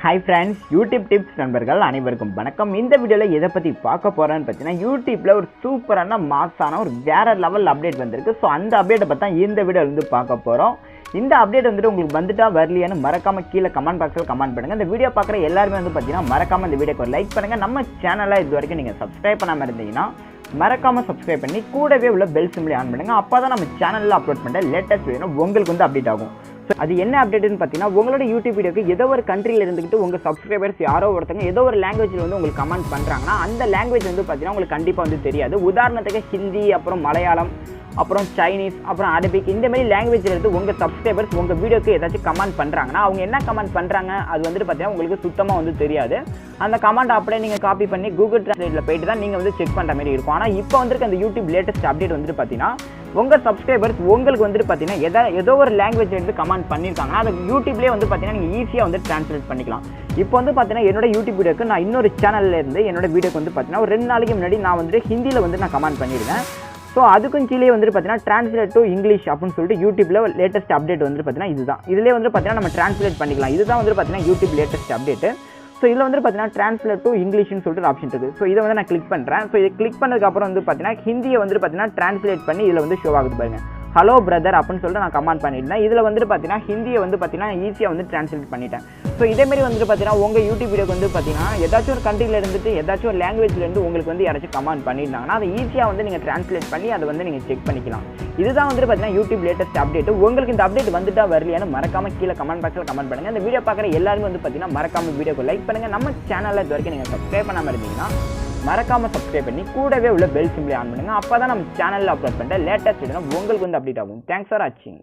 Hi friends, YouTube tips நண்பர்கள் அனைவருக்கும் வணக்கம். இந்த வீடியோல எதை பத்தி பார்க்க போறேன்னு பார்த்தீங்கன்னா YouTubeல ஒரு சூப்பரான மாஸான ஒரு வேற லெவல் அப்டேட் வந்திருக்கு. ஸோ அந்த அப்டேட்டை பத்தி தான் இந்த வீடியோல வந்து பார்க்க போறோம். இந்த அப்டேட் வந்துட்டு உங்களுக்கு வந்துட்டா வரலையான்னு மறக்காம கீழே கமெண்ட் பாக்ஸில் கமெண்ட் பண்ணுங்க. இந்த வீடியோ பார்க்குற எல்லாருமே வந்து பார்த்தீங்கன்னா மறக்காம இந்த வீடியோக்கு ஒரு லைக் பண்ணுங்க. நம்ம சேனலை இது வரைக்கும் நீங்க சப்ஸ்கிரைப் பண்ணாம இருந்தீங்கன்னா மறக்காம சப்ஸ்கிரைப் பண்ணி கூடவே உள்ள பெல் சிம்பிளை ஆன் பண்ணுங்க. அப்பதான் நம்ம சேனல்ல அப்லோட் பண்ற லேட்டஸ்ட் வீடியோ உங்களுக்கு வந்து அப்டேட் ஆகும். அது என்ன அப்டேட்னு பார்த்தீங்கன்னா உங்களோட யூடியூப் வீடியோக்கு ஏதோ ஒரு கண்ட்ரியில் இருந்துக்கிட்டு உங்கள் சப்ஸ்கிரைபர்ஸ் யாரோ ஒருத்தங்க ஏதோ ஒரு லாங்குவேஜில் வந்து உங்களுக்கு கமெண்ட் பண்ணுறாங்கன்னா அந்த லாங்குவேஜ் வந்து பார்த்தீங்கன்னா உங்களுக்கு கண்டிப்பாக வந்து தெரியாது. உதாரணத்துக்கு ஹிந்தி, அப்புறம் மலையாளம், அப்புறம் சைனீஸ், அப்புறம் அரபிக், இந்த மாதிரி லாங்குவேஜில் இருந்து உங்கள் சப்ஸ்கிரைபர்ஸ் உங்கள் வீடியோக்கு ஏதாச்சும் கமெண்ட் பண்ணுறாங்கன்னா அவங்க என்ன கமெண்ட் பண்ணுறாங்க அது வந்துட்டு பார்த்தீங்கன்னா உங்களுக்கு சுத்தமாக வந்து தெரியாது. அந்த கமெண்ட் அப்படியே நீங்கள் காப்பி பண்ணி கூகுள் டிரான்ஸ்லேட்டில் போயிட்டு தான் நீங்கள் வந்து செக் பண்ணுற மாதிரி இருக்கும். ஆனால் இப்போ வந்துருக்கு அந்த யூடியூப் லேட்டஸ்ட் அப்டேட் வந்துட்டு பார்த்தீங்கன்னா உங்கள் சப்ஸ்கிரைபர்ஸ் உங்களுக்கு வந்துட்டு பார்த்தீங்கன்னா ஏதோ ஒரு லாங்குவேஜ் எடுத்து கமெண்ட் பண்ணியிருக்காங்கன்னா அது யூடியூப்லேயே வந்து பார்த்தீங்கன்னா நீங்கள் ஈஸியாக வந்து ட்ரான்ஸ்லேட் பண்ணிக்கலாம். இப்போ வந்து பார்த்தீங்கன்னா என்னோட யூடியூப் வீடியோக்கு நான் இன்னொரு சேனலில் இருந்து என்னோட வீடியோக்கு வந்து பார்த்தீங்கன்னா ஒரு 2 நாளைக்கு முன்னாடி நான் வந்துட்டு ஹிந்தியில் வந்து நான் கமெண்ட் பண்ணியிருந்தேன். ஸோ அதுக்கும் கீழே வந்துட்டு பார்த்தீங்கன்னா ட்ரான்ஸ்லேட் டு இங்கிலீஷ் அப்படின்னு சொல்லிட்டு யூடியூப்பில் லேட்டஸ்ட் அப்டேட் வந்துட்டு பார்த்தீங்கன்னா இதுதான். இதிலே வந்து பார்த்தீங்கன்னா நம்ம ட்ரான்ஸ்லேட் பண்ணிக்கலாம். இதுதான் வந்து பார்த்தீங்கன்னா யூடியூப் லேட்டஸ்ட் அப்டேட்டு. ஸோ இதில் வந்து பார்த்தீங்கன்னா ட்ரான்ஸ்லேட் டு இங்கிலீஷ்னு சொல்லிட்டு ஆப்ஷன் இருக்குது. ஸோ இதை வந்து நான் கிளிக் பண்ணுறேன். ஸோ இதை கிளிக் பண்ணதுக்கப்புறம் வந்து பார்த்தீங்கன்னா ஹிந்தியை வந்துட்டு பார்த்தீங்கன்னா ட்ரான்ஸ்லேட் பண்ணி இதில் வந்து ஷோ ஆகுது பாருங்க. ஹலோ பிரதர் அப்படின்னு சொல்லிட்டு நான் கமெண்ட் பண்ணியிருந்தேன். இதில் வந்துட்டு பார்த்தீங்கன்னா ஹிந்தியை வந்து பார்த்தீங்கன்னா ஈஸியாக வந்து ட்ரான்ஸ்லேட் பண்ணிட்டேன். ஸோ இதேமாரி வந்துட்டு பார்த்தீங்கன்னா உங்கள் யூடியூப் வீடியோக்கு வந்து பார்த்தீங்கன்னா ஏதாச்சும் ஒரு கண்ட்ரியில் இருந்துட்டு ஏதாச்சும் ஒரு லாங்குவேஜ்லேருந்து உங்களுக்கு வந்து யாராச்சும் கமெண்ட் பண்ணியிருந்தாங்கன்னா அதை ஈஸியாக வந்து நீங்கள் ட்ரான்ஸ்லேட் பண்ணி அதை வந்து நீங்கள் செக் பண்ணிக்கலாம். இதுதான் வந்துட்டு பார்த்தீங்கன்னா யூடியூப் லேட்டஸ்ட் அப்டேட். உங்களுக்கு இந்த அப்டேட் வந்துட்டா வரலையான்னு மறக்காம கீழே கமெண்ட் பாக்ஸில் கமெண்ட் பண்ணுங்கள். இந்த வீடியோ பார்க்குற எல்லாருமே வந்து பார்த்தீங்கன்னா மறக்காம வீடியோக்கு லைக் பண்ணுங்கள். நம்ம சேனலில் இது வரைக்கும் நீங்கள் சப்ஸ்கிரைப் பண்ணாமல் இருந்தீங்கன்னா மறக்காம சப்ஸ்கிரைப் பண்ணி கூடவே உள்ள பெல் சிம்பிளை ஆன் பண்ணுங்க. அப்பதான் நம்ம சேனல்ல அப்லோட் பண்ற லேட்டஸ்ட் வீடியோ உங்களுக்கு வந்து அப்டேட் ஆகும். தேங்க்ஸ் ஃபார் வாட்சிங்.